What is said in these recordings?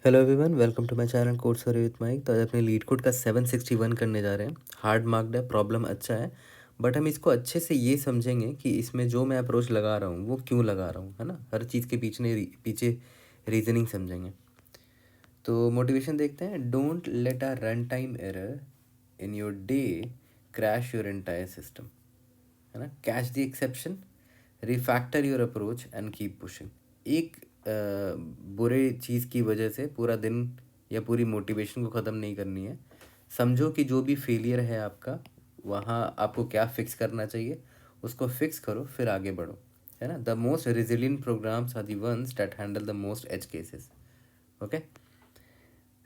Hello everyone, welcome to my channel code story with Mike. तो आज अपने leet code का 761 करने जा रहे हैं। हार्ड मार्क्ड है, प्रॉब्लम अच्छा है, बट हम इसको अच्छे से ये समझेंगे कि इसमें जो मैं अप्रोच लगा रहा हूँ वो क्यों लगा रहा हूँ, है ना। हर चीज़ के पीछे रीजनिंग समझेंगे। तो मोटिवेशन देखते हैं। Don't let a run time error in your day crash your entire system, है ना। Catch the exception, refactor your approach and keep pushing. एक बुरे चीज़ की वजह से पूरा दिन या पूरी मोटिवेशन को ख़त्म नहीं करनी है। समझो कि जो भी फेलियर है आपका, वहाँ आपको क्या फिक्स करना चाहिए, उसको फिक्स करो, फिर आगे बढ़ो, है ना। The most resilient programs are the ones that handle the most edge cases. Okay.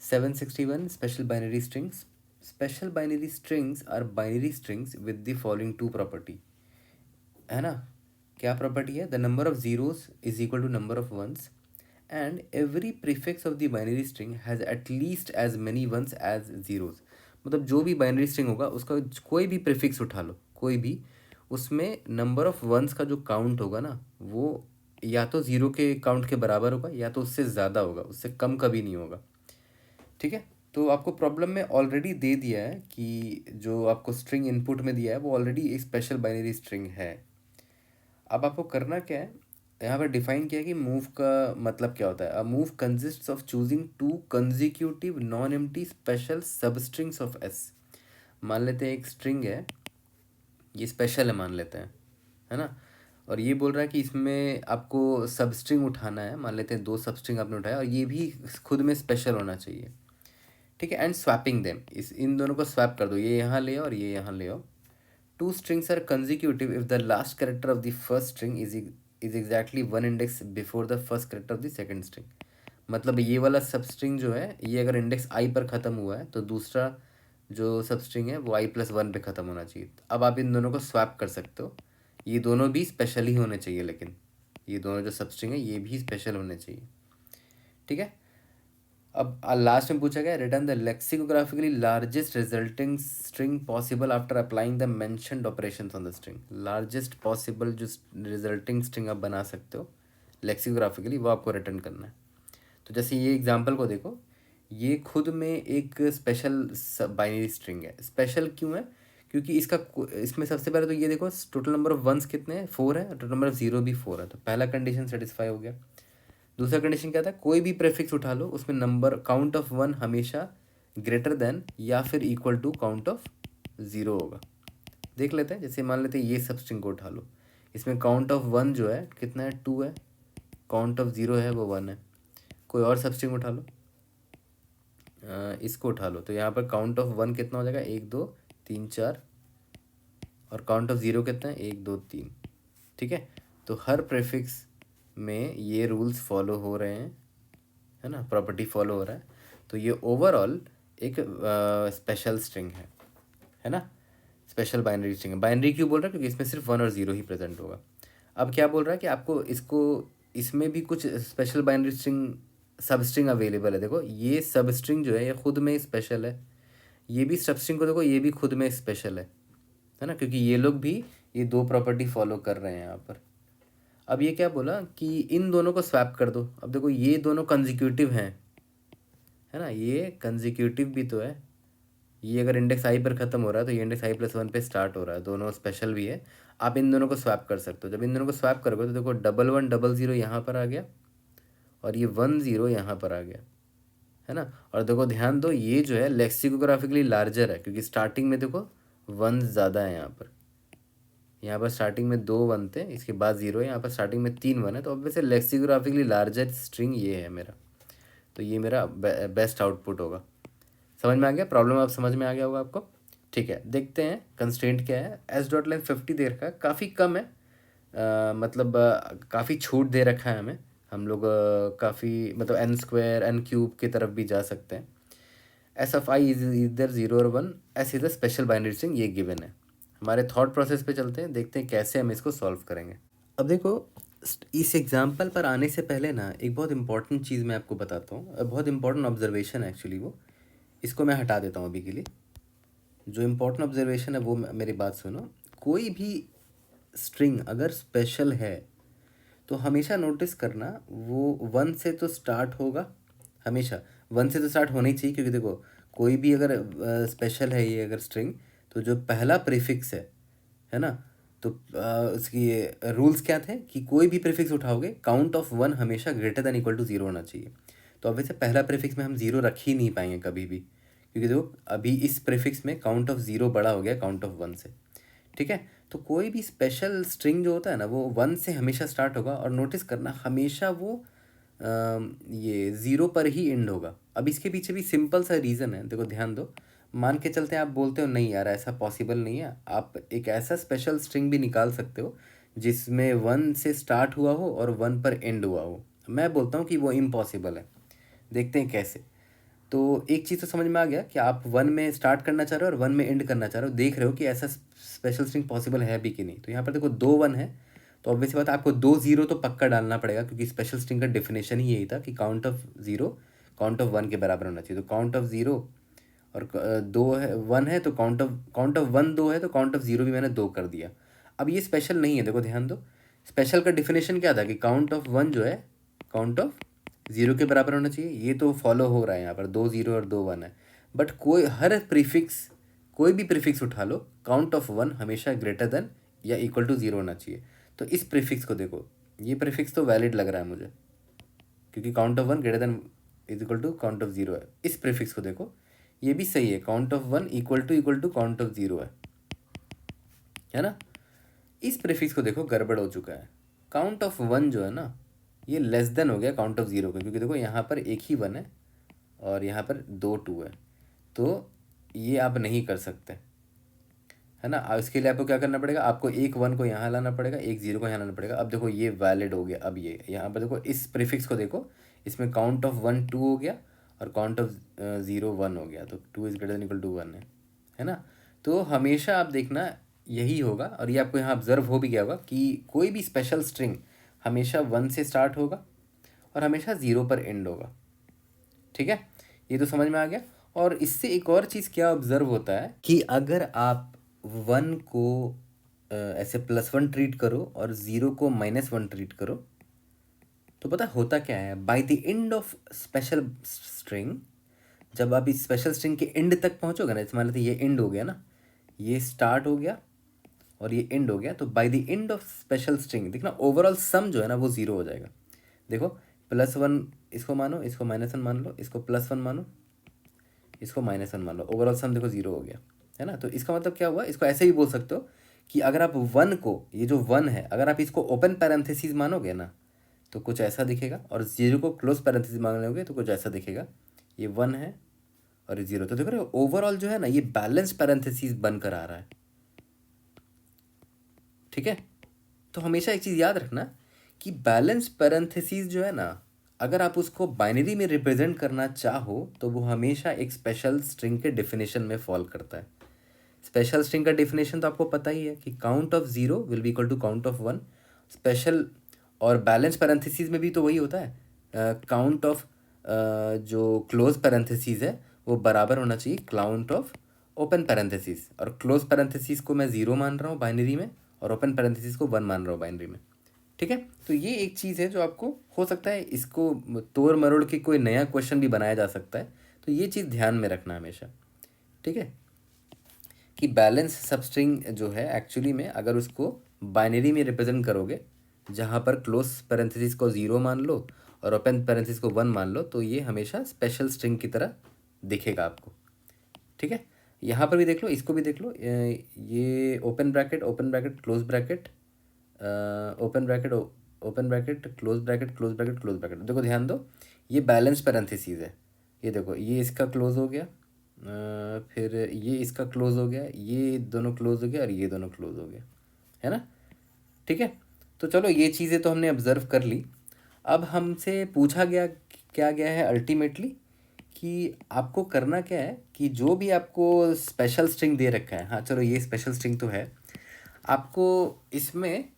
761 special binary strings. Special binary strings are binary strings with the following two property, है ना। क्या प्रॉपर्टी है? The number of zeros is equal to number of ones and every prefix of the binary string has at least as many ones as zeros. मतलब जो भी binary string होगा उसका कोई भी प्रीफिक्स उठा लो, कोई भी, उसमें नंबर ऑफ वंस का जो काउंट होगा ना, वो या तो ज़ीरो के काउंट के बराबर होगा या तो उससे ज़्यादा होगा, उससे कम कभी नहीं होगा। ठीक है। तो आपको प्रॉब्लम में ऑलरेडी दे दिया है कि जो आपको स्ट्रिंग इनपुट में दिया है वो ऑलरेडी एक स्पेशल बाइनरी स्ट्रिंग है। अब आपको करना क्या है, यहाँ पर डिफाइन किया है कि मूव का मतलब क्या होता है। A move consists of choosing to consecutive non empty special सब स्ट्रिंग्स ऑफ एस। मान लेते हैं एक स्ट्रिंग है, ये स्पेशल है मान लेते हैं, है ना। और ये बोल रहा है कि इसमें आपको सब स्ट्रिंग उठाना है। मान लेते हैं दो सब स्ट्रिंग आपने उठाया और ये भी खुद में स्पेशल होना चाहिए। ठीक है। एंड स्वैपिंग देम, इन दोनों को स्वैप कर दो, ये यहाँ ले आओ और ये यहाँ ले आओ। Two strings are consecutive if the last character of the first string is exactly one index before the first character of the second string. मतलब ये वाला सब स्ट्रिंग जो है, ये अगर इंडेक्स आई पर ख़त्म हुआ है तो दूसरा जो सब स्ट्रिंग है वो i+1 पे ख़त्म होना चाहिए। अब आप इन दोनों को स्वैप कर सकते हो। ये दोनों भी स्पेशल ही होने चाहिए, लेकिन ये दोनों जो सब स्ट्रिंग है ये भी स्पेशल होने चाहिए। ठीक है। अब लास्ट में पूछा गया, return the lexicographically largest resulting string possible after applying the mentioned operations on the string. Largest possible जो रिजल्टिंग स्ट्रिंग आप बना सकते हो लेक्सिकोग्राफिकली, वो आपको रिटर्न करना है। तो जैसे ये एग्जांपल को देखो, ये खुद में एक स्पेशल बाइनरी स्ट्रिंग है। स्पेशल क्यों है? क्योंकि इसमें सबसे पहले तो ये देखो, टोटल नंबर ऑफ वंस कितने हैं? 4 है, टोटल नंबर ऑफ जीरो भी 4 है, तो पहला कंडीशन सेटिस्फाई हो गया। दूसरा कंडीशन क्या था? कोई भी प्रेफिक्स उठा लो, उसमें नंबर काउंट ऑफ वन हमेशा ग्रेटर देन या फिर equal to count of zero होगा। देख लेते हैं, जैसे मान लेते हैं ये सब स्ट्रिंग को उठा लो, इसमें काउंट ऑफ वन जो है कितना है? 2 है। काउंट ऑफ ज़ीरो है वो 1 है। कोई और सब स्ट्रिंग उठा लो, इसको उठा लो, तो यहाँ पर काउंट ऑफ वन कितना हो जाएगा? 1 2 3 4, और काउंट ऑफ ज़ीरो कितना है? 1 2 3। ठीक है। तो हर प्रेफिक्स में ये रूल्स फॉलो हो रहे हैं, है ना, प्रॉपर्टी फॉलो हो रहा है। तो ये ओवरऑल एक स्पेशल स्ट्रिंग है ना। स्पेशल बाइनरी स्ट्रिंग है। बाइनरी क्यों बोल रहा है? क्योंकि इसमें सिर्फ 1 और 0 ही प्रेजेंट होगा। अब क्या बोल रहा है कि आपको इसमें भी कुछ स्पेशल बाइनरी स्ट्रिंग सब स्ट्रिंग अवेलेबल है। देखो ये सब स्ट्रिंग जो है ये खुद में स्पेशल है, ये भी सब स्ट्रिंग को देखो, ये भी खुद में स्पेशल है ना, क्योंकि ये लोग भी ये दो प्रॉपर्टी फॉलो कर रहे हैं यहाँ पर। अब ये क्या बोला कि इन दोनों को स्वैप कर दो। अब देखो ये दोनों कंजिक्यूटिव हैं, है ना, ये कंजिक्यूटिव भी तो है। ये अगर इंडेक्स आई पर ख़त्म हो रहा है तो ये इंडेक्स i+1 पे स्टार्ट हो रहा है, दोनों स्पेशल भी है। आप इन दोनों को स्वैप कर सकते हो। जब इन दोनों को स्वैप करोगे तो देखो 1100 यहाँ पर आ गया और ये 10 यहाँ पर आ गया, है ना। और देखो ध्यान दो, ये जो है लेक्सिकोग्राफिकली लार्जर है, क्योंकि स्टार्टिंग में देखो वन ज़्यादा है यहाँ पर स्टार्टिंग में 2 वन थे, इसके बाद 0 है, यहाँ पर स्टार्टिंग में 3 वन है, तो ऑब्वियसली लेक्सिकोग्राफिकली लार्जर स्ट्रिंग ये है मेरा। तो ये मेरा बेस्ट आउटपुट होगा। समझ में आ गया? प्रॉब्लम अब समझ में आ गया होगा आपको। ठीक है, देखते हैं कंस्ट्रेंट क्या है। एस डॉट लेंथ 50 दे रखा है, काफ़ी कम है। मतलब काफ़ी छूट दे रखा है हमें। हम लोग काफ़ी मतलब n² n³ की तरफ भी जा सकते हैं। एस ऑफ आई इज इधर 0 और 1, S is a special binary string, ये गिवन है। हमारे थॉट प्रोसेस पे चलते हैं, देखते हैं कैसे हम इसको सॉल्व करेंगे। अब देखो, इस एग्जाम्पल पर आने से पहले ना एक बहुत इंपॉर्टेंट चीज़ मैं आपको बताता हूँ, बहुत इंपॉर्टेंट ऑब्जर्वेशन है एक्चुअली वो। इसको मैं हटा देता हूँ अभी के लिए। जो इम्पोर्टेंट ऑब्जर्वेशन है वो मेरी बात सुनो। कोई भी स्ट्रिंग अगर स्पेशल है तो हमेशा नोटिस करना वो 1 से तो स्टार्ट होगा, हमेशा 1 से तो स्टार्ट होना ही चाहिए, क्योंकि देखो कोई भी अगर स्पेशल है ये अगर स्ट्रिंग, तो जो पहला प्रीफिक्स है ना, तो उसकी रूल्स क्या थे कि कोई भी प्रीफिक्स उठाओगे काउंट ऑफ 1 हमेशा ग्रेटर देन इक्वल टू 0 होना चाहिए। तो अब वैसे पहला प्रीफिक्स में हम 0 रख ही नहीं पाएंगे कभी भी, क्योंकि देखो अभी इस प्रीफिक्स में काउंट ऑफ 0 बड़ा हो गया काउंट ऑफ 1 से। ठीक है, तो कोई भी स्पेशल स्ट्रिंग जो होता है ना वो 1 से हमेशा स्टार्ट होगा, और नोटिस करना हमेशा वो ये 0 पर ही एंड होगा। अब इसके पीछे भी सिंपल सा रीज़न है, देखो ध्यान दो। मान के चलते हैं आप बोलते हो नहीं यार ऐसा पॉसिबल नहीं है, आप एक ऐसा स्पेशल स्ट्रिंग भी निकाल सकते हो जिसमें 1 से स्टार्ट हुआ हो और 1 पर एंड हुआ हो। मैं बोलता हूँ कि वो इम्पॉसिबल है। देखते हैं कैसे। तो एक चीज़ तो समझ में आ गया कि आप 1 में स्टार्ट करना चाह रहे हो और 1 में एंड करना चाह रहे हो, देख रहे हो कि ऐसा स्पेशल स्ट्रिंग पॉसिबल है भी कि नहीं। तो यहाँ पर देखो 2 1 है, तो ऑब्वियसली बात है आपको 2 0 तो पक्का डालना पड़ेगा, क्योंकि स्पेशल स्ट्रिंग का डेफिनेशन ही यही था कि काउंट ऑफ 0 काउंट ऑफ 1 के बराबर होना चाहिए। तो काउंट ऑफ 0 और 2 है 1 है, तो काउंट ऑफ 1 2 है, तो काउंट ऑफ 0 भी मैंने 2 कर दिया। अब ये स्पेशल नहीं है, देखो ध्यान दो। स्पेशल का डिफिनेशन क्या था कि काउंट ऑफ 1 जो है काउंट ऑफ 0 के बराबर होना चाहिए। ये तो फॉलो हो रहा है, यहाँ पर 2 0 और 2 1 है। बट कोई हर प्रीफिक्स, कोई भी प्रीफिक्स उठा लो, काउंट ऑफ 1 हमेशा ग्रेटर देन या इक्वल टू 0 होना चाहिए। तो इस प्रीफिक्स को देखो, ये प्रीफिक्स तो वैलिड लग रहा है मुझे, क्योंकि count of 1 greater than is equal to count of 0 है। इस प्रीफिक्स को देखो, ये भी सही है, count of 1 equal to count of 0 है ना। इस प्रीफिक्स को देखो, गड़बड़ हो चुका है। काउंट ऑफ 1 जो है ना, ये लेस देन हो गया काउंट ऑफ 0 का, क्योंकि देखो यहाँ पर एक ही 1 है और यहाँ पर 2 2 है, तो ये आप नहीं कर सकते, है ना। इसके लिए आपको क्या करना पड़ेगा, आपको एक 1 को यहाँ लाना पड़ेगा, एक 0 को यहाँ लाना पड़ेगा। अब देखो ये वैलिड हो गया। अब ये यहाँ पर देखो इस प्रीफिक्स को देखो, इसमें काउंट ऑफ 1 2 हो गया और काउंट ऑफ 0 1 हो गया, तो 2 is greater than equal to 1 है ना। तो हमेशा आप देखना यही होगा, और ये आपको यहाँ ऑब्जर्व हो भी गया होगा कि कोई भी स्पेशल स्ट्रिंग हमेशा 1 से स्टार्ट होगा और हमेशा 0 पर एंड होगा। ठीक है, ये तो समझ में आ गया। और इससे एक और चीज़ क्या ऑब्जर्व होता है कि अगर आप 1 को ऐसे +1 ट्रीट करो और 0 को -1 ट्रीट करो, तो पता होता क्या है, by the end of special string, जब आप इस स्पेशल स्ट्रिंग के एंड तक पहुंचोगे ना, जैसे मान लेते हैं ये एंड हो गया ना, ये स्टार्ट हो गया और ये एंड हो गया, तो by the end of special string देखना ओवरऑल सम जो है ना वो 0 हो जाएगा। देखो +1 इसको मानो, इसको -1 मान लो, इसको +1 मानो, इसको -1 मान लो, ओवरऑल सम देखो 0 हो गया, है ना। तो इसका मतलब क्या हुआ, इसको ऐसे भी बोल सकते हो कि अगर आप 1 को, ये जो 1 है, अगर आप इसको ओपन पैरेंथेसिस मानोगे ना तो कुछ ऐसा दिखेगा, और 0 को क्लोज पैरेंथेसिस मान लोगे तो कुछ ऐसा दिखेगा। ये 1 है और ये 0, तो देखो रहे ओवरऑल जो है ना ये बैलेंस पैरेंथेसिस बनकर आ रहा है। ठीक है, तो हमेशा एक चीज़ याद रखना कि बैलेंस पैरेंथेसिस जो है ना, अगर आप उसको बाइनरी में रिप्रेजेंट करना चाहो तो वो हमेशा एक स्पेशल स्ट्रिंग के डेफिनेशन में फॉल करता है। स्पेशल स्ट्रिंग का डेफिनेशन तो आपको पता ही है कि count of 0 will be equal to count of 1। Special और बैलेंस पैरेंथेसिस में भी तो वही होता है, काउंट ऑफ जो क्लोज पैरेंथेसिस है वो बराबर होना चाहिए काउंट ऑफ ओपन पैरेंथेसिस, और क्लोज पैरेंथेसिस को मैं 0 मान रहा हूँ बाइनरी में और ओपन पैरेंथेसिस को 1 मान रहा हूँ बाइनरी में। ठीक है, तो ये एक चीज़ है जो आपको हो सकता है इसको तोड़ मरोड़ के कोई नया क्वेश्चन भी बनाया जा सकता है, तो ये चीज़ ध्यान में रखना हमेशा। ठीक है, कि बैलेंस सबस्ट्रिंग जो है एक्चुअली में अगर उसको बाइनरी में रिप्रेजेंट करोगे, जहाँ पर क्लोज पैरेंथेसिस को 0 मान लो और ओपन पैरेंथेसिस को 1 मान लो, तो ये हमेशा स्पेशल स्ट्रिंग की तरह दिखेगा आपको। ठीक है, यहाँ पर भी देख लो, इसको भी देख लो, ये open bracket close bracket, open bracket open bracket close bracket close bracket close bracket, देखो ध्यान दो, ये बैलेंस पैरेंथेसिस है। ये देखो ये इसका क्लोज हो गया, फिर ये इसका क्लोज हो गया, ये दोनों क्लोज हो गया और ये दोनों क्लोज हो गया, है ना। ठीक है, तो चलो ये चीज़ें तो हमने ऑब्जर्व कर ली। अब हमसे पूछा गया क्या गया है अल्टीमेटली कि आपको करना क्या है कि जो भी आपको स्पेशल स्ट्रिंग दे रखा है, हाँ चलो ये स्पेशल स्ट्रिंग तो है, आपको इसमें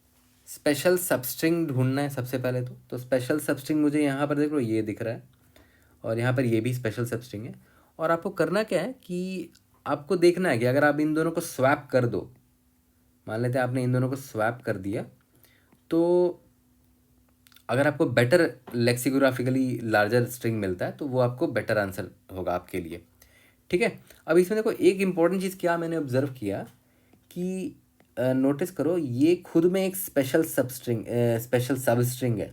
स्पेशल सबस्ट्रिंग ढूंढना है सबसे पहले। तो स्पेशल सबस्ट्रिंग मुझे यहाँ पर देख लो ये दिख रहा है, और यहाँ पर ये भी स्पेशल सबस्ट्रिंग है। और आपको करना क्या है कि आपको देखना है कि अगर आप इन दोनों को स्वैप कर दो, मान लेते हैं आपने इन दोनों को स्वैप कर दिया, तो अगर आपको बेटर लेक्सिकोग्राफिकली लार्जर स्ट्रिंग मिलता है तो वो आपको बेटर आंसर होगा आपके लिए। ठीक है, अब इसमें देखो एक इम्पॉर्टेंट चीज़ क्या मैंने ऑब्जर्व किया कि नोटिस करो ये खुद में एक स्पेशल सब स्ट्रिंग है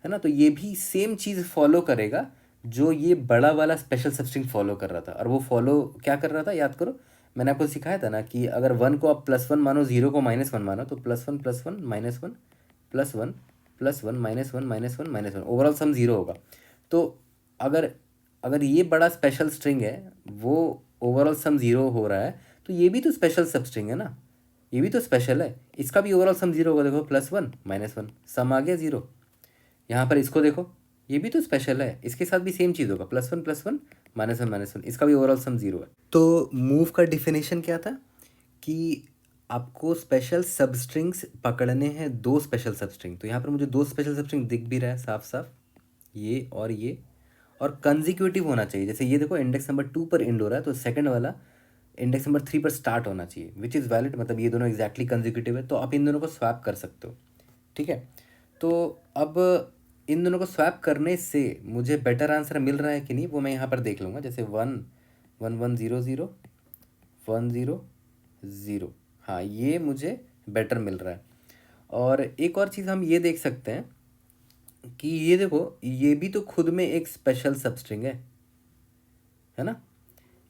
ना। तो ये भी सेम चीज़ फॉलो करेगा जो ये बड़ा वाला स्पेशल सब स्ट्रिंग फॉलो कर रहा था। और वो फॉलो क्या कर रहा था, याद करो मैंने आपको सिखाया था ना कि अगर 1 को आप +1 मानो, 0 को -1 मानो, तो +1 +1 -1 +1 +1 -1 -1 -1 ओवरऑल सम 0 होगा। तो अगर अगर ये बड़ा स्पेशल स्ट्रिंग है, वो ओवरऑल सम 0 हो रहा है, तो ये भी तो स्पेशल सब स्ट्रिंग है ना, ये भी तो स्पेशल है, इसका भी ओवरऑल सम 0 होगा। देखो +1 -1 सम आ गया 0। यहाँ पर इसको देखो, ये भी तो स्पेशल है, इसके साथ भी सेम चीज़ होगा, +1 +1 -1 -1, इसका भी ओवरऑल सम 0 है। तो मूव का डिफिनेशन क्या था कि आपको स्पेशल सबस्ट्रिंग्स पकड़ने हैं, दो स्पेशल सबस्ट्रिंग। तो यहाँ पर मुझे दो स्पेशल सबस्ट्रिंग दिख भी रहा है साफ साफ, ये, और कंजिक्यूटिव होना चाहिए। जैसे ये देखो इंडेक्स नंबर 2 पर एंड हो रहा है, तो सेकंड वाला इंडेक्स नंबर 3 पर स्टार्ट होना चाहिए, विच इज़ वैलिड, मतलब ये दोनों एग्जैक्टली कंजिक्यूटिव है। तो आप इन दोनों को स्वैप कर सकते हो। ठीक है, तो अब इन दोनों को स्वैप करने से मुझे बेटर आंसर मिल रहा है कि नहीं वो मैं यहाँ पर देख लूँगा। जैसे 1 1 1 0 0 1 0 0, हाँ ये मुझे बेटर मिल रहा है। और एक और चीज़ हम ये देख सकते हैं कि ये देखो ये भी तो खुद में एक स्पेशल सबस्ट्रिंग है ना,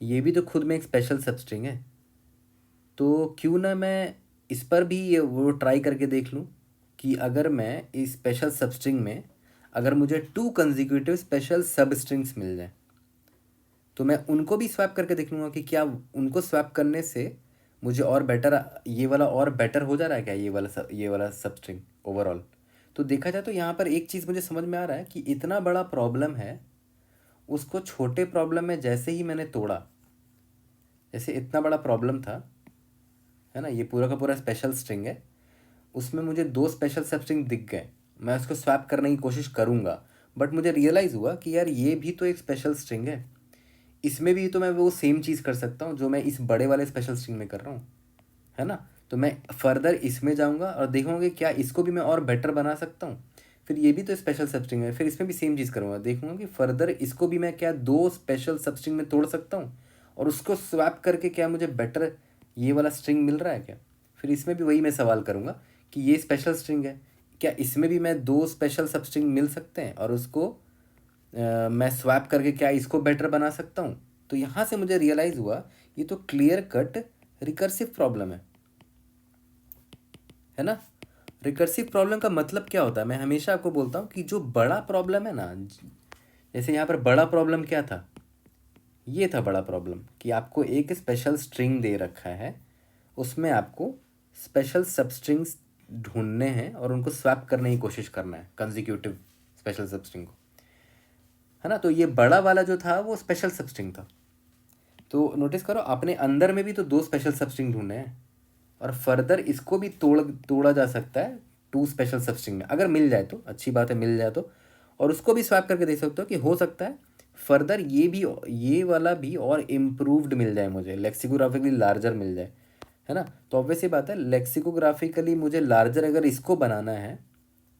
ये भी तो खुद में एक स्पेशल सबस्ट्रिंग है। तो क्यों ना मैं इस पर भी ये वो ट्राई करके देख लूँ कि अगर मैं इस स्पेशल सबस्ट्रिंग में अगर मुझे 2 कंजिक्यूटिव स्पेशल सब स्ट्रिंग्स मिल जाए, तो मैं उनको भी स्वैप करके देख लूँगा कि क्या उनको स्वैप करने से मुझे और बेटर, ये वाला और बेटर हो जा रहा है क्या, ये वाला सबस्ट्रिंग ओवरऑल। तो देखा जाए तो यहाँ पर एक चीज़ मुझे समझ में आ रहा है कि इतना बड़ा प्रॉब्लम है, उसको छोटे प्रॉब्लम में जैसे ही मैंने तोड़ा, जैसे इतना बड़ा प्रॉब्लम था है ना, ये पूरा का पूरा स्पेशल स्ट्रिंग है, उसमें मुझे दो स्पेशल सब स्ट्रिंग दिख गए, मैं उसको स्वैप करने की कोशिश करूँगा, बट मुझे रियलाइज़ हुआ कि यार ये भी तो एक स्पेशल स्ट्रिंग है, इसमें भी तो मैं वो सेम चीज़ कर सकता हूँ जो मैं इस बड़े वाले स्पेशल स्ट्रिंग में कर रहा हूँ, है ना। तो मैं फर्दर इसमें जाऊँगा और देखूँगा कि क्या इसको भी मैं और बेटर बना सकता हूँ। फिर ये भी तो स्पेशल सबस्ट्रिंग है, फिर इसमें भी सेम चीज़ करूँगा, देखूँगा कि फर्दर इसको भी मैं क्या दो स्पेशल सबस्ट्रिंग में तोड़ सकता हूँ और उसको स्वैप करके क्या मुझे बेटर ये वाला स्ट्रिंग मिल रहा है क्या। फिर इसमें भी वही मैं सवाल करूँगा कि ये स्पेशल स्ट्रिंग है, क्या इसमें भी मैं दो स्पेशल सबस्ट्रिंग मिल सकते हैं और उसको मैं स्वैप करके क्या इसको बेटर बना सकता हूँ। तो यहाँ से मुझे रियलाइज़ हुआ ये तो क्लियर कट रिकर्सिव प्रॉब्लम है ना। रिकर्सिव प्रॉब्लम का मतलब क्या होता है, मैं हमेशा आपको बोलता हूँ कि जो बड़ा प्रॉब्लम है ना, जैसे यहाँ पर बड़ा प्रॉब्लम क्या था, ये था बड़ा प्रॉब्लम कि आपको एक स्पेशल स्ट्रिंग दे रखा है, उसमें आपको स्पेशल सबस्ट्रिंग्स ढूंढने हैं और उनको स्वैप करने की कोशिश करना है, कंजिक्यूटिव स्पेशल सबस्ट्रिंग को, है ना। तो ये बड़ा वाला जो था वो स्पेशल सबस्ट्रिंग था। तो नोटिस करो अपने अंदर में भी तो दो स्पेशल सबस्ट्रिंग ढूंढने हैं और फर्दर इसको भी तोड़ा जा सकता है 2 स्पेशल सबस्ट्रिंग में, अगर मिल जाए तो अच्छी बात है, मिल जाए तो। और उसको भी स्वैप करके देख सकते हो कि हो सकता है फर्दर ये वाला भी और इम्प्रूव्ड मिल जाए, मुझे लेक्सिकोग्राफिकली लार्जर मिल जाए, है ना। तो ऑब्वियस सी बात है लेक्सिकोग्राफिकली मुझे लार्जर अगर इसको बनाना है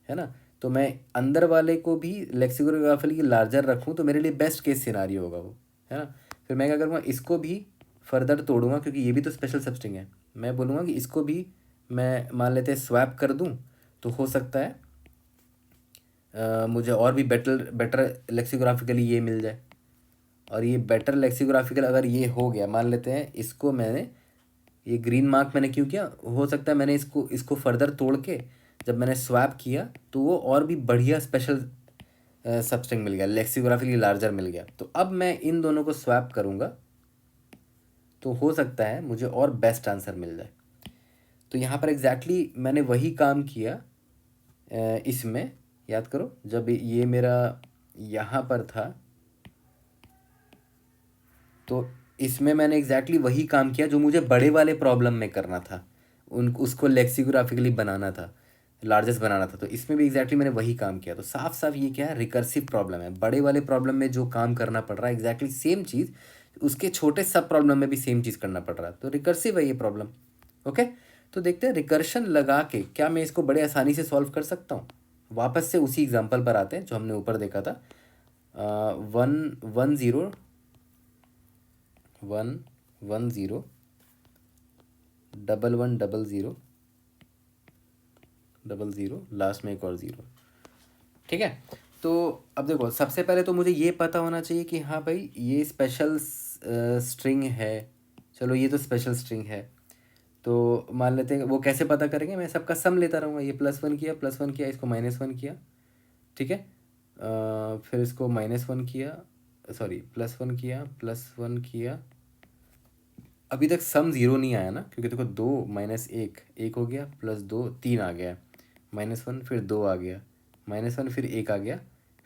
ना, तो मैं अंदर वाले को भी लेक्सिकोग्राफिकली लार्जर रखूँ तो मेरे लिए बेस्ट केस सिनारियो होगा वो, है ना। फिर मैं क्या करूँगा, इसको भी फर्दर तोड़ूंगा क्योंकि ये भी तो स्पेशल सबस्ट्रिंग है। मैं बोलूँगा कि इसको भी मैं मान लेते हैं स्वैप कर दूँ, तो हो सकता है मुझे और भी बेटर बेटर लेक्सिकोग्राफिकली ये मिल जाए। और ये बेटर लेक्सिकोग्राफिकल अगर ये हो गया, मान लेते हैं इसको मैंने ये ग्रीन मार्क मैंने क्यों किया, हो सकता है मैंने इसको फर्दर तोड़ के जब मैंने स्वैप किया तो वो और भी बढ़िया स्पेशल सबस्ट्रिंग मिल गया, लेक्सिकोग्राफिकली लार्जर मिल गया। तो अब मैं इन दोनों को स्वैप करूँगा तो हो सकता है मुझे और बेस्ट आंसर मिल जाए। तो यहाँ पर एग्जैक्टली मैंने वही काम किया इसमें, याद करो जब ये मेरा यहाँ पर था तो इसमें मैंने एग्जैक्टली वही काम किया जो मुझे बड़े वाले प्रॉब्लम में करना था, उसको लेक्सिकोग्राफिकली बनाना था, लार्जेस्ट बनाना था। तो इसमें भी एग्जैक्टली मैंने वही काम किया। तो साफ साफ ये क्या है, रिकर्सिव प्रॉब्लम है। बड़े वाले प्रॉब्लम में जो काम करना पड़ रहा है एग्जैक्टली सेम चीज़ उसके छोटे सब प्रॉब्लम में भी सेम चीज़ करना पड़ रहा है, तो रिकर्सिव है ये प्रॉब्लम। ओके, तो देखते हैं रिकर्शन लगा के क्या मैं इसको बड़े आसानी से सॉल्व कर सकता हूँ। वापस से उसी एग्जांपल पर आते हैं जो हमने ऊपर देखा था। 1 1 0 1 1 0 11 00 लास्ट में एक और ज़ीरो। ठीक है, तो अब देखो सबसे पहले तो मुझे ये पता होना चाहिए कि हाँ भाई ये स्पेशल स्ट्रिंग है। चलो ये तो स्पेशल स्ट्रिंग है, तो मान लेते हैं वो कैसे पता करेंगे, मैं सबका सम लेता रहूँगा। ये +1 किया, +1 किया, इसको -1 किया, ठीक है। फिर इसको -1 किया, सॉरी +1 किया, +1 किया। अभी तक सम ज़ीरो नहीं आया ना, क्योंकि देखो 2 -1 1 हो गया, +2 3 आ गया, -1 फिर 2 आ गया, -1 फिर 1 आ गया,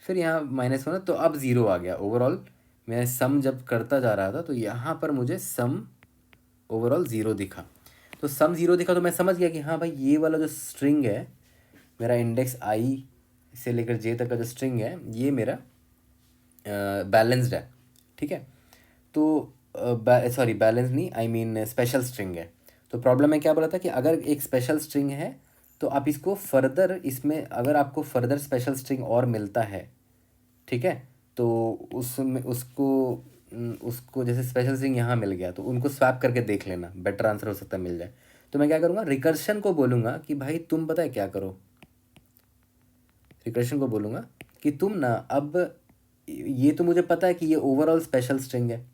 फिर यहाँ -1 तो अब ज़ीरो आ गया। ओवरऑल मैं सम जब करता जा रहा था तो यहाँ पर मुझे सम ओवरऑल ज़ीरो दिखा। तो सम ज़ीरो दिखा तो मैं समझ गया कि हाँ भाई ये वाला जो स्ट्रिंग है मेरा, इंडेक्स आई से लेकर जे तक का जो स्ट्रिंग है ये मेरा बैलेंस्ड है। ठीक है, तो सॉरी बैलेंस नहीं, आई मीन स्पेशल स्ट्रिंग है। तो प्रॉब्लम में क्या बोला था कि अगर एक स्पेशल स्ट्रिंग है तो आप इसको फर्दर, इसमें अगर आपको फर्दर स्पेशल स्ट्रिंग और मिलता है, ठीक है, तो उसमें उसको जैसे स्पेशल स्ट्रिंग यहाँ मिल गया तो उनको स्वैप करके देख लेना, बेटर आंसर हो सकता है मिल जाए। तो मैं क्या करूँगा, रिकर्शन को बोलूँगा कि भाई तुम पता है क्या करो, रिकर्शन को बोलूँगा कि तुम ना, अब ये तो मुझे पता है कि ये ओवरऑल स्पेशल स्ट्रिंग है,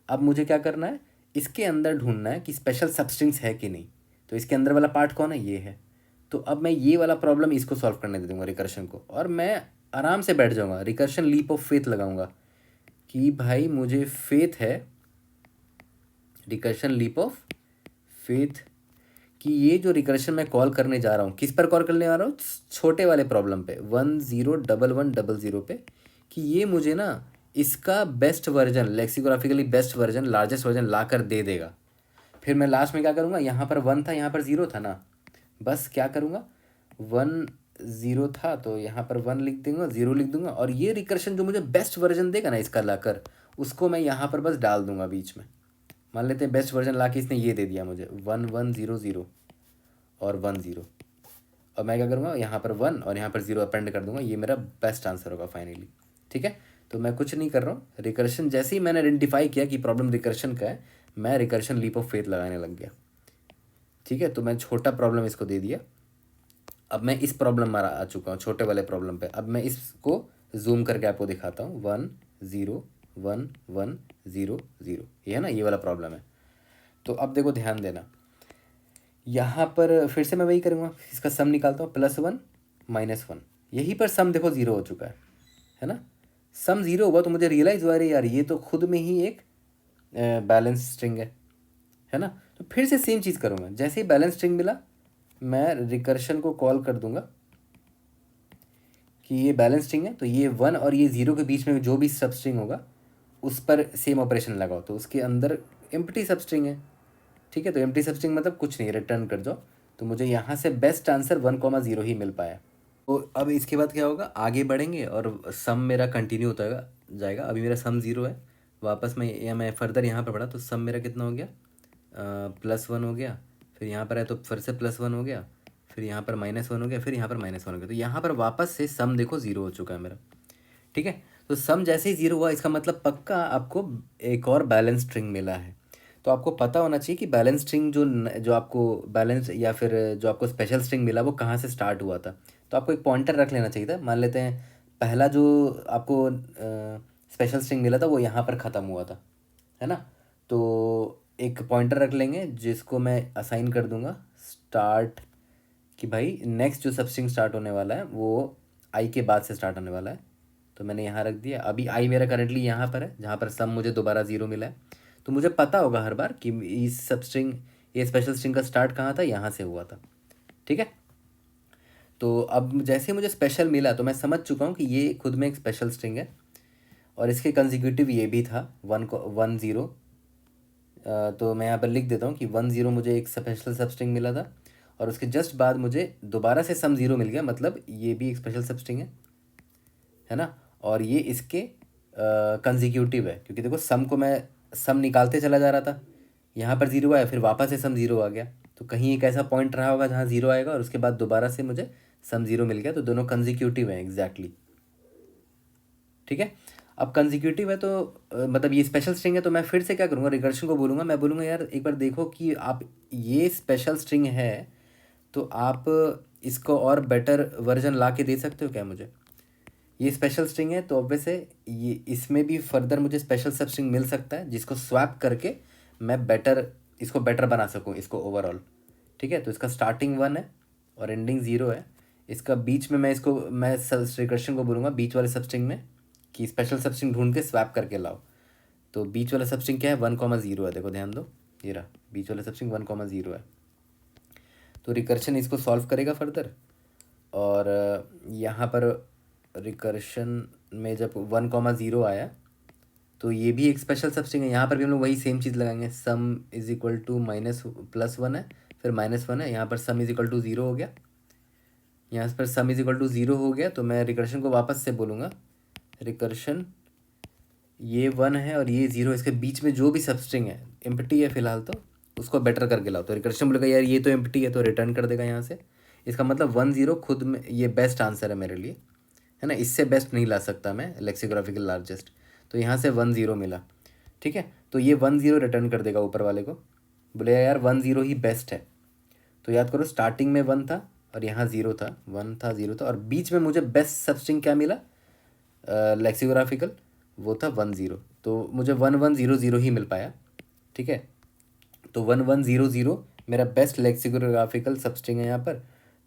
अब मुझे क्या करना है, इसके अंदर ढूंढना है कि स्पेशल सबस्ट्रिंग्स है कि नहीं। तो इसके अंदर वाला पार्ट कौन है, ये है। तो अब मैं ये वाला प्रॉब्लम इसको सॉल्व करने दे दूंगा रिकर्शन को, और मैं आराम से बैठ जाऊंगा, रिकर्शन लीप ऑफ फेथ लगाऊंगा कि भाई मुझे फेथ है, रिकर्शन लीप ऑफ फेथ, कि ये जो रिकर्शन मैं कॉल करने जा रहा हूँ, किस पर कॉल करने जा रहा हूँ, छोटे वाले प्रॉब्लम पे 101100 पे, कि ये मुझे ना इसका best version, lexicographically best version, largest version ला कर दे देगा। फिर मैं लास्ट में क्या करूँगा, यहाँ पर 1 था, यहाँ पर 0 था ना, बस क्या करूँगा, 1 0 था तो यहाँ पर 1 लिख दूंगा, 0 लिख दूंगा, और ये रिकर्शन जो मुझे बेस्ट वर्जन देगा ना इसका लाकर, उसको मैं यहाँ पर बस डाल दूंगा बीच में। मान लेते हैं बेस्ट वर्जन ला के इसने ये दे दिया मुझे 1100 और 10, और मैं क्या करूँगा, यहाँ पर 1 और यहाँ पर 0 अपेंड कर दूंगा, ये मेरा बेस्ट आंसर होगा फाइनली। ठीक है, तो मैं कुछ नहीं कर रहा हूँ, रिकर्शन जैसे ही मैंने आइडेंटिफाई किया कि प्रॉब्लम रिकर्शन का है, मैं रिकर्शन लीप ऑफ फेथ लगाने लग गया। ठीक है, तो मैं छोटा प्रॉब्लम इसको दे दिया। अब मैं इस प्रॉब्लम में आ चुका हूँ, छोटे वाले प्रॉब्लम पे। अब मैं इसको जूम करके आपको दिखाता हूँ, 1 0 1 1 0 0, ये है ना, ये वाला प्रॉब्लम है। तो अब देखो ध्यान देना, यहाँ पर फिर से मैं वही करूँगा, इसका सम निकालता हूँ, +1 -1, यहीं पर सम देखो ज़ीरो हो चुका है ना। सम ज़ीरो हुआ तो मुझे रियलाइज़ हुआ, अरे यार ये तो खुद में ही एक बैलेंस स्ट्रिंग है ना। तो फिर से सेम चीज़ करूँगा, जैसे ही बैलेंस स्ट्रिंग मिला मैं रिकर्शन को कॉल कर दूंगा कि ये बैलेंस स्ट्रिंग है, तो ये 1 और ये 0 के बीच में जो भी सब स्ट्रिंग होगा उस पर सेम ऑपरेशन लगाओ, तो उसके अंदर एम्प्टी सब स्ट्रिंग है। ठीक है, तो एम्प्टी सब स्ट्रिंग मतलब कुछ नहीं, रिटर्न कर जाओ। तो मुझे यहाँ से बेस्ट आंसर 1, 0 ही मिल पाया। तो अब इसके बाद क्या होगा, आगे बढ़ेंगे और सम मेरा कंटिन्यू होता जाएगा। अभी मेरा सम 0 है, वापस मैं फर्दर यहाँ पर बढ़ा तो सम मेरा कितना हो गया, +1 हो गया, फिर यहाँ पर है तो फिर से +1 हो गया, फिर यहाँ पर -1 हो गया, फिर यहाँ पर -1 हो गया। तो यहाँ पर वापस से सम देखो 0 हो चुका है मेरा। ठीक है, तो सम जैसे ही 0 हुआ इसका मतलब पक्का आपको एक और बैलेंस स्ट्रिंग मिला है। तो आपको पता होना चाहिए कि बैलेंस स्ट्रिंग जो आपको बैलेंस या फिर जो आपको स्पेशल स्ट्रिंग मिला वो कहाँ से स्टार्ट हुआ था। तो आपको एक पॉइंटर रख लेना चाहिए था। मान लेते हैं पहला जो आपको स्पेशल स्ट्रिंग मिला था वो यहाँ पर ख़त्म हुआ था, है ना। तो एक पॉइंटर रख लेंगे जिसको मैं असाइन कर दूंगा स्टार्ट, कि भाई नेक्स्ट जो सब स्ट्रिंग स्टार्ट होने वाला है वो आई के बाद से स्टार्ट होने वाला है। तो मैंने यहाँ रख दिया। अभी आई मेरा करंटली यहाँ पर है जहाँ पर सम मुझे दोबारा 0 मिला है। तो मुझे पता होगा हर बार कि इस सब स्ट्रिंग, ये स्पेशल स्ट्रिंग का स्टार्ट कहाँ था, यहाँ से हुआ था। ठीक है, तो अब जैसे मुझे स्पेशल मिला तो मैं समझ चुका हूँ कि ये खुद में एक स्पेशल स्ट्रिंग है, और इसके कंजिक्यूटिव ये भी था 1 0। तो मैं यहाँ पर लिख देता हूँ कि 1 0 मुझे एक स्पेशल सब स्ट्रिंग मिला था, और उसके जस्ट बाद मुझे दोबारा से सम 0 मिल गया, मतलब ये भी एक स्पेशल सब स्ट्रिंग है ना। और ये इसके कंजिक्यूटिव है, क्योंकि देखो सम को मैं सम निकालते चला जा रहा था, यहाँ पर 0 आया, फिर वापस से सम 0 आ गया। तो कहीं एक ऐसा पॉइंट रहा होगा जहाँ 0 आएगा और उसके बाद दोबारा से मुझे सम 0 मिल गया, तो दोनों कंजिक्यूटिव हैं एग्जैक्टली। ठीक है, अब कंजिक्यूटिव है तो मतलब ये स्पेशल स्ट्रिंग है, तो मैं फिर से क्या करूँगा, रिकर्शन को बोलूँगा, मैं बोलूँगा यार एक बार देखो कि आप ये स्पेशल स्ट्रिंग है तो आप इसको और बेटर वर्जन ला के दे सकते हो क्या मुझे। ये स्पेशल स्ट्रिंग है तो ऑब्वियस है ये इसमें भी फर्दर मुझे स्पेशल सब स्ट्रिंग मिल सकता है जिसको स्वैप करके मैं बेटर इसको बेटर बना सकूँ इसको ओवरऑल। ठीक है, तो इसका स्टार्टिंग 1 है और एंडिंग 0 है। इसका बीच में मैं इसको मैं रिकर्शन को बोलूँगा बीच वाले सब स्ट्रिंग में कि स्पेशल सब स्ट्रिंग ढूंढ के स्वैप करके लाओ। तो बीच वाला सब स्ट्रिंग क्या है, 1,0 है, देखो ध्यान दो, ये रहा बीच वाला सब स्ट्रिंग 1,0 है। तो रिकर्शन इसको सॉल्व करेगा फर्दर, और यहाँ पर रिकर्शन में जब 1,0 आया तो ये भी एक स्पेशल सब स्ट्रिंग है, यहाँ पर भी हम लोग वही सेम चीज़ लगाएंगे, सम इज इक्वल टू -+1 है, फिर -1 है, यहाँ पर सम इज इक्वल टू 0 हो गया, यहाँ पर सम इज इक्वल टू 0 हो गया, तो मैं रिकर्शन को वापस से बोलूँगा, रिकर्शन ये 1 है और ये 0, इसके बीच में जो भी सब स्ट्रिंग है एम्प्टी है फिलहाल, तो उसको बेटर करके लाओ। तो रिकर्शन बोलेगा यार ये तो एम्प्टी है, तो रिटर्न कर देगा यहाँ से। इसका मतलब 1,0 खुद में ये बेस्ट आंसर है मेरे लिए, है ना, इससे बेस्ट नहीं ला सकता मैं लेक्सियोग्राफिकल लार्जेस्ट, तो यहाँ से 1,0 मिला। ठीक है, तो ये 1,0 रिटर्न कर देगा ऊपर वाले को, बोलेगा यार 1,0 ही बेस्ट है। तो याद करो स्टार्टिंग में 1 था और यहाँ 0 था, 1 था 0 था, और बीच में मुझे बेस्ट सब स्ट्रिंग क्या मिला लेक्सियोग्राफिकल, वो था 1,0, तो मुझे 1,1,0,0 ही मिल पाया। ठीक है, तो 1,1,0,0 मेरा बेस्ट लेक्सिकोग्राफिकल सब स्ट्रिंग है यहाँ पर।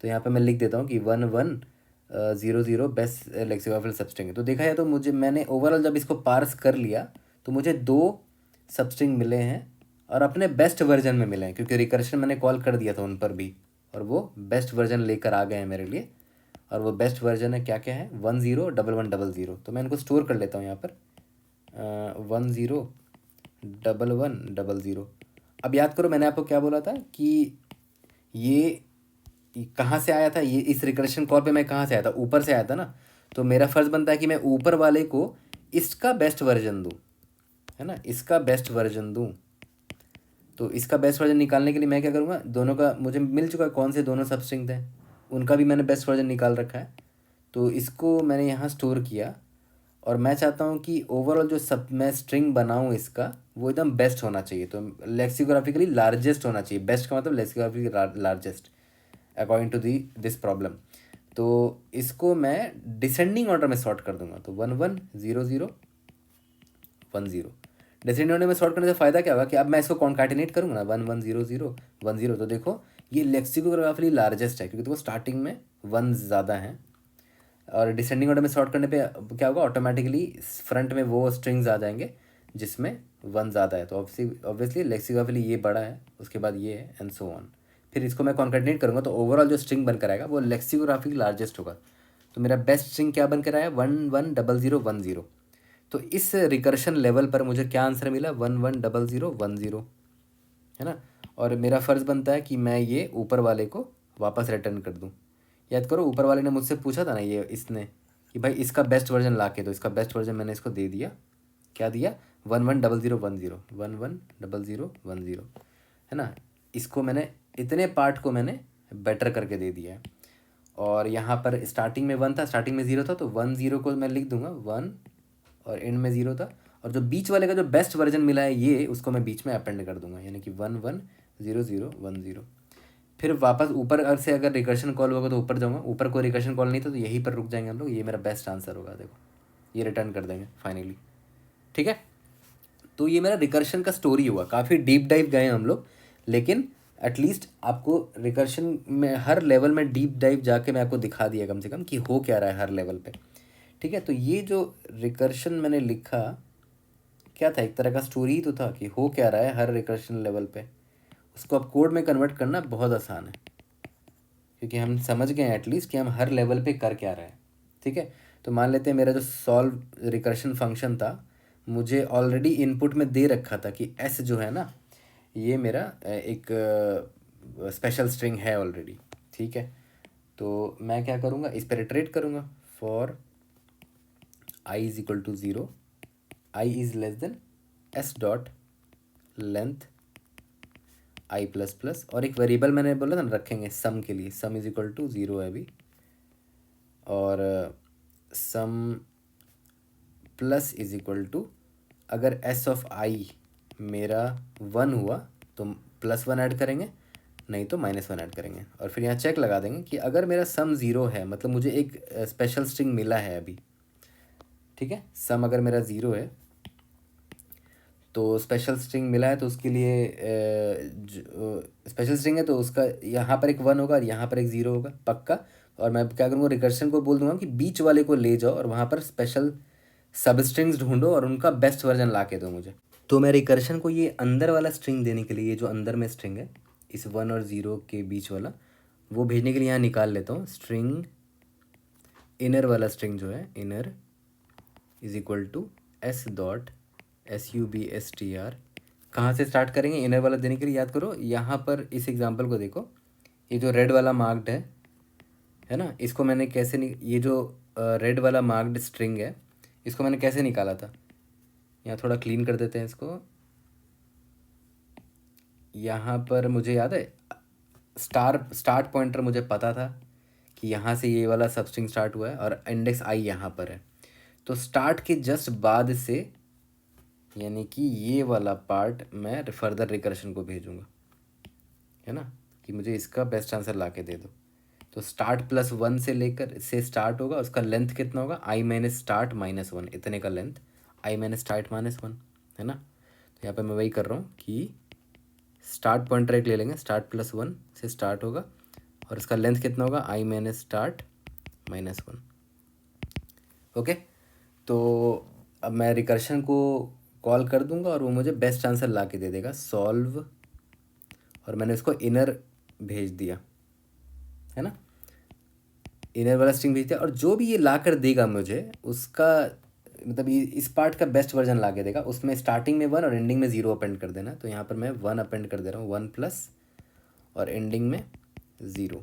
तो यहाँ पर मैं लिख देता हूँ कि 1,1,0,0 बेस्ट लेक्सिकोग्राफिकल सब स्ट्रिंग है। तो देखा है, तो मुझे मैंने ओवरऑल जब इसको पार्स कर लिया तो मुझे 2 सब स्ट्रिंग मिले हैं और अपने बेस्ट वर्जन में मिले हैं, क्योंकि रिकर्शन मैंने कॉल कर दिया था उन पर भी, और वो बेस्ट वर्जन लेकर आ गए हैं मेरे लिए। और वो बेस्ट वर्जन है क्या क्या है, 10,11,00। तो मैं इनको स्टोर कर लेता हूँ यहाँ पर 10,11,00। अब याद करो मैंने आपको क्या बोला था कि ये कहाँ से आया था, ये इस रिकर्शन कॉल पे मैं कहाँ से आया था, ऊपर से आया था ना। तो मेरा फ़र्ज़ बनता है कि मैं ऊपर वाले को इसका बेस्ट वर्जन दूँ, है ना, इसका बेस्ट वर्जन दूँ। तो इसका बेस्ट वर्जन निकालने के लिए मैं क्या करूँगा, दोनों का मुझे मिल चुका है कौन से दोनों सब स्ट्रिंग थे, उनका भी मैंने बेस्ट वर्जन निकाल रखा है। तो इसको मैंने यहाँ स्टोर किया, और मैं चाहता हूँ कि ओवरऑल जो सब मैं स्ट्रिंग बनाऊँ इसका वो एकदम बेस्ट होना चाहिए, तो लेक्सियोग्राफिकली लार्जेस्ट होना चाहिए। बेस्ट का मतलब lexicographically largest according to the this problem. तो इसको मैं डिसेंडिंग ऑर्डर में सॉर्ट कर दूंगा, तो 1,1,0,0,10। डिसेंडिंग ऑर्डर में सॉर्ट करने से फ़ायदा क्या होगा कि अब मैं इसको कॉन्कैटिनेट करूँगा ना, 1,1,0,0,10, तो देखो ये लेक्सिकोग्राफिकली लार्जेस्ट है, क्योंकि देखो स्टार्टिंग में 1 ज़्यादा हैं, और डिसेंडिंग ऑर्डर में सॉर्ट करने पे क्या होगा, ऑटोमेटिकली फ्रंट में वो स्ट्रिंग्स आ जाएंगे जिसमें 1 ज़्यादा है, तो ऑब्वियसली लेक्सिकोग्राफिकली ये बड़ा है, उसके बाद ये है, एंड सो ऑन। फिर इसको मैं कॉन्कैटिनेट करूँगा तो ओवरऑल जो स्ट्रिंग बनकर आएगा वो लेक्सिकोग्राफिक लार्जेस्ट होगा। तो मेरा बेस्ट स्ट्रिंग क्या बनकर आया, 1,1,00,10। तो इस रिकर्शन लेवल पर मुझे क्या आंसर मिला, 1,1,00,10, है ना। और मेरा फ़र्ज़ बनता है कि मैं ये ऊपर वाले को वापस रिटर्न कर दूँ। याद करो ऊपर वाले ने मुझसे पूछा था ना, ये इसने कि भाई इसका बेस्ट वर्जन ला के दो, इसका बेस्ट वर्जन मैंने इसको दे दिया, क्या दिया, 1,1,00,10, 1,1,00,10, है ना। इसको मैंने इतने पार्ट को मैंने बेटर करके दे दिया है। और यहाँ पर स्टार्टिंग में 1 था, स्टार्टिंग में 0 था, तो 1,0 को मैं लिख दूंगा 1 और एंड में 0 था, और जो बीच वाले का जो बेस्ट वर्जन मिला है ये उसको मैं बीच में अपेंड कर दूंगा, यानी कि 1,1,0,0,10। फिर वापस ऊपर से अगर रिकर्शन कॉल होगा तो ऊपर जाऊँगा, ऊपर कोई रिकर्शन कॉल नहीं था तो यहीं पर रुक जाएंगे हम लोग, ये मेरा बेस्ट आंसर होगा, देखो ये रिटर्न कर देंगे फाइनली। ठीक है, तो ये मेरा रिकर्शन का स्टोरी हुआ, काफ़ी डीप डाइव गए हम लोग, लेकिन एटलीस्ट आपको रिकर्शन में हर लेवल में डीप डाइव जाके मैं आपको दिखा दिया कम से कम कि हो क्या रहा है हर लेवल पे। ठीक है, तो ये जो रिकर्शन मैंने लिखा क्या था, एक तरह का स्टोरी ही तो था कि हो क्या रहा है हर रिकर्शन लेवल पे। उसको अब कोड में कन्वर्ट करना बहुत आसान है, क्योंकि हम समझ गए एटलीस्ट कि हम हर लेवल पे कर क्या रहे हैं। ठीक है, तो मान लेते हैं मेरा जो सॉल्व रिकर्शन फंक्शन था मुझे ऑलरेडी इनपुट में दे रखा था कि एस जो है ना ये मेरा एक स्पेशल स्ट्रिंग है ऑलरेडी। ठीक है, तो मैं क्या करूँगा, इस पर इटरेट करूँगा, for i is equal to 0, i is less than s dot length i plus plus, और एक वेरिएबल मैंने बोला था ना रखेंगे सम के लिए, सम इज इक्वल टू 0 है अभी, और सम प्लस इज इक्वल टू, अगर एस ऑफ आई मेरा 1 हुआ तो +1 ऐड करेंगे, नहीं तो -1 ऐड करेंगे। और फिर यहाँ चेक लगा देंगे कि अगर मेरा सम 0 है, मतलब मुझे एक स्पेशल स्ट्रिंग मिला है अभी, ठीक है। सम अगर मेरा 0 है तो स्पेशल स्ट्रिंग मिला है, तो उसके लिए स्पेशल स्ट्रिंग है तो उसका यहाँ पर एक 1 होगा और यहाँ पर एक 0 होगा पक्का। और मैं क्या करूँगा, रिकर्शन को बोल दूंगा कि बीच वाले को ले जाओ और वहाँ पर स्पेशल सब स्ट्रिंग्स ढूंढो और उनका बेस्ट वर्जन ला के दो मुझे। तो मैं रिकर्शन को ये अंदर वाला स्ट्रिंग देने के लिए, ये जो अंदर में स्ट्रिंग है इस 1 और 0 के बीच वाला, वो भेजने के लिए यहाँ निकाल लेता हूँ। स्ट्रिंग इनर वाला स्ट्रिंग जो है, inner is equal to s.substr। कहाँ से स्टार्ट करेंगे इनर वाला देने के लिए, याद करो यहाँ पर इस एग्जांपल को देखो, ये जो रेड वाला मार्क्ड है ना, इसको मैंने कैसे ये जो रेड वाला मार्क्ड स्ट्रिंग है इसको मैंने कैसे निकाला था। यहाँ थोड़ा क्लीन कर देते हैं इसको। यहाँ पर मुझे याद है स्टार्ट पॉइंटर मुझे पता था कि यहाँ से ये वाला सब स्ट्रिंग स्टार्ट हुआ है और इंडेक्स आई यहाँ पर है, तो स्टार्ट के जस्ट बाद से, यानी कि ये वाला पार्ट मैं फर्दर रिकर्शन को भेजूँगा, है ना, कि मुझे इसका बेस्ट आंसर ला के दे दो। तो स्टार्ट +1 से लेकर से स्टार्ट होगा, उसका लेंथ कितना होगा, i माइनस स्टार्ट -1, इतने का लेंथ i माइनस स्टार्ट -1, है ना। तो यहाँ पे मैं वही कर रहा हूँ कि स्टार्ट पॉइंटर एक ले लेंगे, स्टार्ट +1 से स्टार्ट होगा और इसका लेंथ कितना होगा, i माइनस स्टार्ट -1। ओके, तो अब मैं रिकर्शन को कॉल कर दूंगा और वो मुझे बेस्ट आंसर ला के दे देगा, सॉल्व, और मैंने इसको इनर भेज दिया, है ना, इनर वाला स्ट्रिंग भेज दिया। और जो भी ये ला कर देगा मुझे उसका मतलब इस पार्ट का बेस्ट वर्जन ला के देगा, उसमें स्टार्टिंग में 1 और एंडिंग में 0 अपेंड कर देना। तो यहाँ पर मैं 1 अपेंड कर दे रहा हूँ, 1+ और एंडिंग में 0,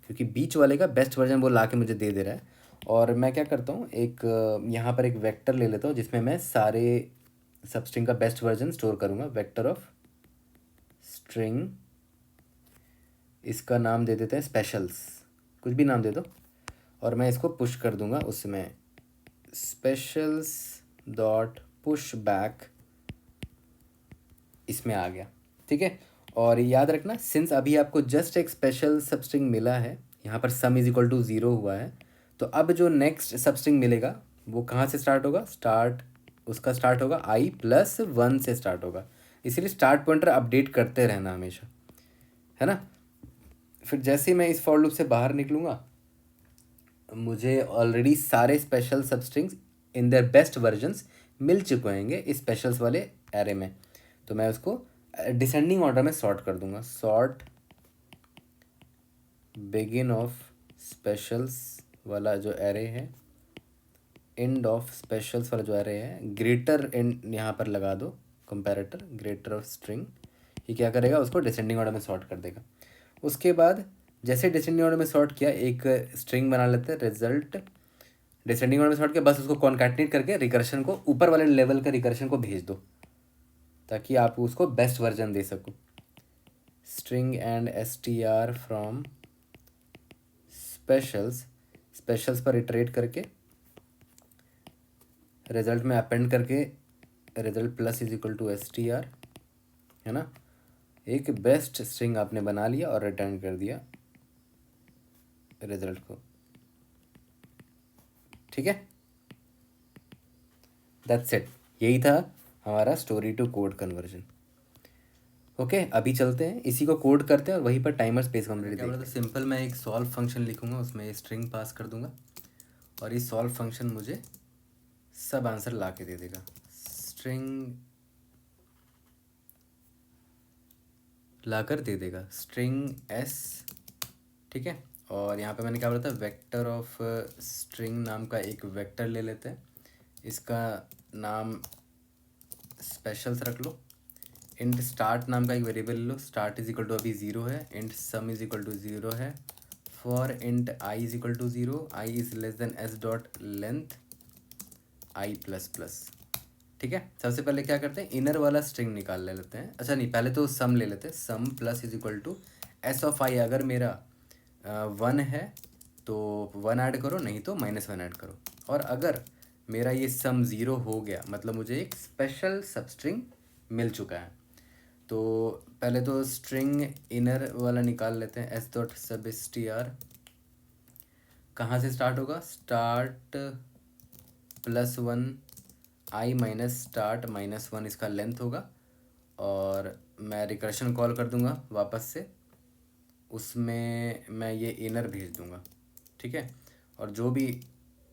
क्योंकि बीच वाले का बेस्ट वर्जन वो ला के मुझे दे दे रहा है। और मैं क्या करता हूँ, एक यहाँ पर एक वेक्टर ले लेता हूँ जिसमें मैं सारे सब स्ट्रिंग का बेस्ट वर्जन स्टोर करूँगा। वेक्टर ऑफ स्ट्रिंग, इसका नाम दे देते हैं स्पेशल्स, कुछ भी नाम दे दो, और मैं इसको पुश कर दूंगा उसमें स्पेशल्स डॉट पुश बैक, इसमें आ गया, ठीक है। और याद रखना, सिंस अभी आपको जस्ट एक स्पेशल सब स्ट्रिंग मिला है, यहाँ पर सम इज इक्वल टू 0 हुआ है, तो अब जो नेक्स्ट सब स्ट्रिंग मिलेगा वो कहाँ से स्टार्ट होगा, उसका स्टार्ट होगा i+1 से स्टार्ट होगा। इसीलिए स्टार्ट पॉइंटर अपडेट करते रहना हमेशा, है ना। फिर जैसे ही मैं इस फॉर लूप से बाहर निकलूँगा, मुझे ऑलरेडी सारे special substrings in their best versions मिल चुके होंगे इस स्पेशल्स वाले एरे में। तो मैं उसको डिसेंडिंग ऑर्डर में सॉर्ट कर दूंगा, सॉर्ट बिगिन ऑफ स्पेशल्स वाला जो एरे है, एंड ऑफ स्पेशल्स वाला जो एरे है, ग्रेटर एंड यहाँ पर लगा दो कंपैरेटर, ग्रेटर ऑफ स्ट्रिंग, ये क्या करेगा, उसको डिसेंडिंग ऑर्डर में सॉर्ट कर देगा। उसके बाद जैसे डिसेंडिंग ऑर्डर में सॉर्ट किया, एक स्ट्रिंग बना लेते हैं रिजल्ट, डिसेंडिंग ऑर्डर में सॉर्ट किया, बस उसको कॉन्कैटिनेट करके रिकर्शन को, ऊपर वाले लेवल का रिकर्शन को भेज दो ताकि आप उसको बेस्ट वर्जन दे सको। String and str from specials पर इटरेट करके रिजल्ट में अपेंड करके result plus is equal to str, है ना, एक बेस्ट स्ट्रिंग आपने बना लिया और रिटर्न कर दिया रिजल्ट को, ठीक है। दैट्स इट, यही था हमारा story to code conversion. Okay, अभी चलते हैं, इसी को कोड करते हैं और वहीं पर टाइमर स्पेस कंप्लीट देखते हैं। सिंपल मैं एक सॉल्व फंक्शन लिखूंगा, उसमें स्ट्रिंग पास कर दूंगा और इस सॉल्व फंक्शन मुझे सब आंसर ला के दे देगा। स्ट्रिंग लाकर दे देगा, स्ट्रिंग s, ठीक है। और यहाँ पे मैंने क्या बोला था, वेक्टर ऑफ स्ट्रिंग नाम का एक वेक्टर ले लेते हैं, इसका नाम स्पेशल्स रख लो। इंट स्टार्ट नाम का एक वेरिएबल ले लो, स्टार्ट इज इक्वल टू अभी 0 है, int sum is equal to 0 है, for int i is equal to 0, i is less than s dot length i++, ठीक है। सबसे पहले क्या करते हैं, इनर वाला स्ट्रिंग निकाल ले लेते हैं, अच्छा नहीं, पहले तो सम ले लेते हैं, sum plus is equal to s of i, अगर मेरा 1 है तो 1 ऐड करो, नहीं तो -1 ऐड करो। और अगर मेरा ये सम 0 हो गया मतलब मुझे एक स्पेशल सबस्ट्रिंग मिल चुका है। तो पहले तो स्ट्रिंग इनर वाला निकाल लेते हैं, एस डॉट सब टी आर कहाँ से स्टार्ट होगा, स्टार्ट +1 आई माइनस स्टार्ट -1 इसका लेंथ होगा। और मैं रिकर्शन कॉल कर दूंगा वापस से, उसमें मैं ये इनर भेज दूंगा, ठीक है। और जो भी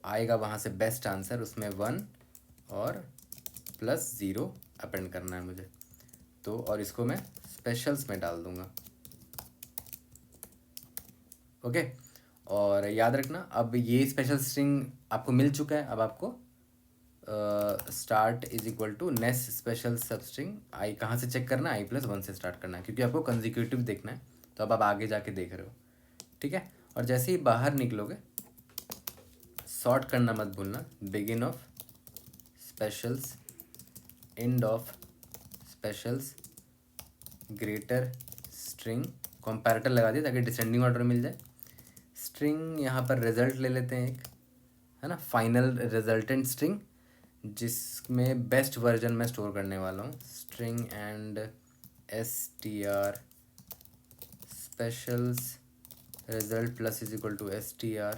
आएगा वहाँ से बेस्ट आंसर उसमें 1 और +0 अपेंड करना है मुझे। तो और इसको मैं स्पेशल्स में डाल दूंगा, ओके। और याद रखना अब ये स्पेशल स्ट्रिंग आपको मिल चुका है। अब आपको start is equal to next special substring I कहाँ से चेक करना है, i+1 से स्टार्ट करना है, क्योंकि आपको कंजिक्यूटिव देखना है। तो अब आप आगे जाके देख रहे हो, ठीक है। और जैसे ही बाहर निकलोगे सॉर्ट करना मत भूलना, begin of specials, end of specials, greater string, comparator लगा दिया ताकि डिसेंडिंग ऑर्डर मिल जाए। स्ट्रिंग यहाँ पर रिजल्ट ले लेते हैं एक, है ना, फाइनल रिजल्टेंट स्ट्रिंग जिसमें बेस्ट वर्जन में स्टोर करने वाला हूँ। String and str specials result plus is equal to str,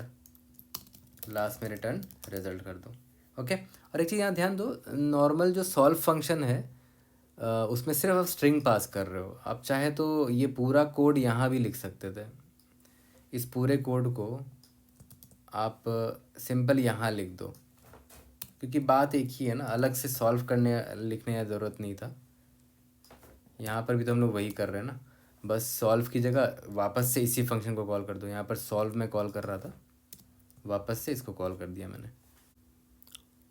last में रिटर्न रिजल्ट कर दो, ओके। और एक चीज़ यहाँ ध्यान दो, नॉर्मल जो सॉल्व फंक्शन है उसमें सिर्फ आप स्ट्रिंग पास कर रहे हो। आप चाहे तो ये पूरा कोड यहाँ भी लिख सकते थे, इस पूरे कोड को आप सिंपल यहाँ लिख दो, क्योंकि बात एक ही है ना, अलग से सॉल्व करने लिखने की ज़रूरत नहीं था। यहाँ पर भी तो हम लोग वही कर रहे हैं ना, बस सॉल्व की जगह वापस से इसी फंक्शन को कॉल कर दो। यहाँ पर सॉल्व में कॉल कर रहा था, वापस से इसको कॉल कर दिया मैंने।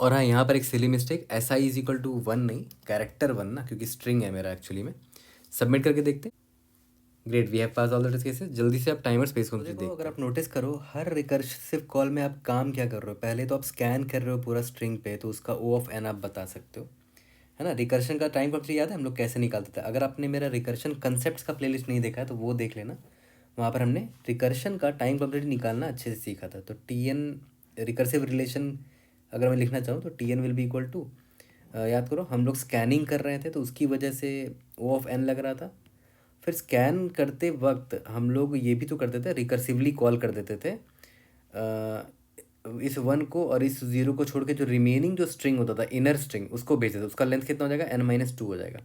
और हाँ, यहाँ पर एक silly mistake, s i is equal to 1 नहीं, कैरेक्टर 1 ना, क्योंकि स्ट्रिंग है मेरा एक्चुअली में। सबमिट करके देखते। Great, we have pass all the test cases. जल्दी से आप टाइमर स्पेस कंप्लीट देखो। अगर आप नोटिस करो हर रिकर्सिव कॉल में आप काम क्या कर रहे हो, पहले तो आप स्कैन कर रहे हो पूरा स्ट्रिंग पे, तो उसका ओ ऑफ एन आप बता सकते हो, है ना। रिकर्शन का टाइम कंप्लीट याद है हम लोग कैसे निकालते थे? अगर आपने मेरा रिकर्शन कंसेप्ट का प्लेलिस्ट नहीं देखा है तो वो देख लेना, वहाँ पर हमने रिकर्शन का टाइम कंप्लीट निकालना अच्छे से सीखा था। तो टी एन रिकर्सिव रिलेशन अगर मैं लिखना चाहूँ तो T N will be equal to, याद करो हम लोग स्कैनिंग कर रहे थे तो उसकी वजह से ओ ऑफ एन लग रहा था। फिर स्कैन करते वक्त हम लोग ये भी तो करते थे, रिकर्सिवली कॉल कर देते थे इस 1 को और इस 0 को छोड़ के जो रिमेनिंग जो स्ट्रिंग होता था इनर स्ट्रिंग उसको भेज देते, उसका लेंथ कितना हो जाएगा, n-2 हो जाएगा,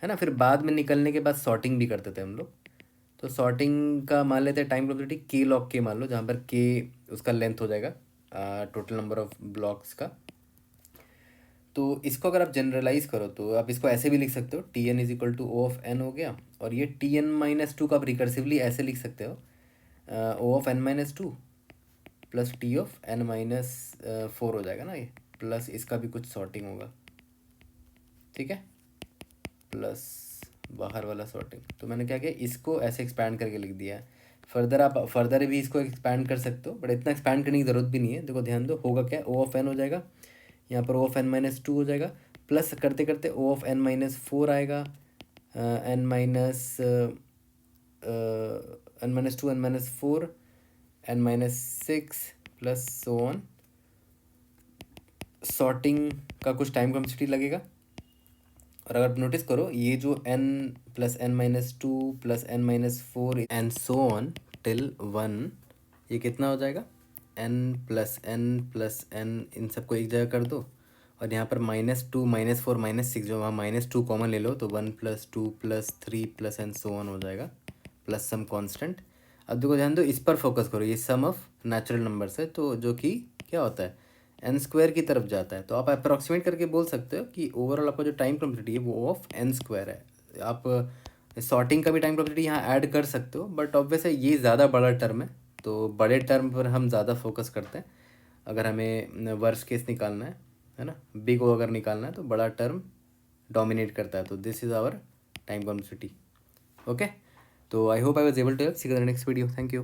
है ना। फिर बाद में निकलने के बाद सॉर्टिंग भी करते थे हम लोग। तो सॉर्टिंग का मान लेते हैं टाइम प्रोबेबिलिटी के लॉग के मान लो, जहाँ पर के उसका लेंथ हो जाएगा टोटल नंबर ऑफ ब्लॉक्स का। तो इसको अगर आप जनरलाइज करो तो आप इसको ऐसे भी लिख सकते हो, T N is equal to O of N हो गया। और ये Tn-2 को आप रिकर्सिवली ऐसे लिख सकते हो, O of n-2 plus T of n-4 हो जाएगा ना ये, प्लस इसका भी कुछ सॉर्टिंग होगा, ठीक है, प्लस बाहर वाला सॉर्टिंग। तो मैंने क्या किया, इसको ऐसे एक्सपैंड करके लिख दिया है। फर्दर आप फर्दर भी इसको एक्सपैंड कर सकते हो, बट इतना एक्सपैंड करने की ज़रूरत भी नहीं है। देखो ध्यान दो, होगा क्या, ओ ऑफ एन हो जाएगा, यहाँ पर ओ ऑफ n-2 हो जाएगा, प्लस करते करते ओ ऑफ n-4 आएगा, N minus n-2 n-4 n-6 plus so on. Sorting का कुछ टाइम कॉम्प्लेक्सिटी लगेगा। और अगर नोटिस करो ये जो n plus n-2 plus n-4 and so on till 1, ये कितना हो जाएगा, n प्लस n इन सबको एक जगह कर दो। और यहाँ पर -2 -4 -6 जो वहाँ -2 कॉमन ले लो तो 1 + 2 + 3 प्लस एंड सो ऑन हो जाएगा, प्लस सम कांस्टेंट। अब देखो ध्यान दो, इस पर फोकस करो, ये सम ऑफ नेचुरल नंबर्स है, तो जो कि क्या होता है n² की तरफ जाता है। तो आप अप्रॉक्सीमेट करके बोल सकते हो कि ओवरऑल आपका जो टाइम कॉम्प्लेक्सिटी है वो ऑफ n² है। आप सॉर्टिंग का भी टाइम कॉम्प्लेक्सिटी यहाँ ऐड कर सकते हो, बट ऑब्वियस है ये ज़्यादा बड़ा टर्म है, तो बड़े टर्म पर हम ज़्यादा फोकस करते हैं। अगर हमें वर्स्ट केस निकालना है ना, बिग को अगर निकालना है तो बड़ा टर्म डोमिनेट करता है। तो this is our time complexity, okay. तो I hope I was able to help. See you in the next video, thank you.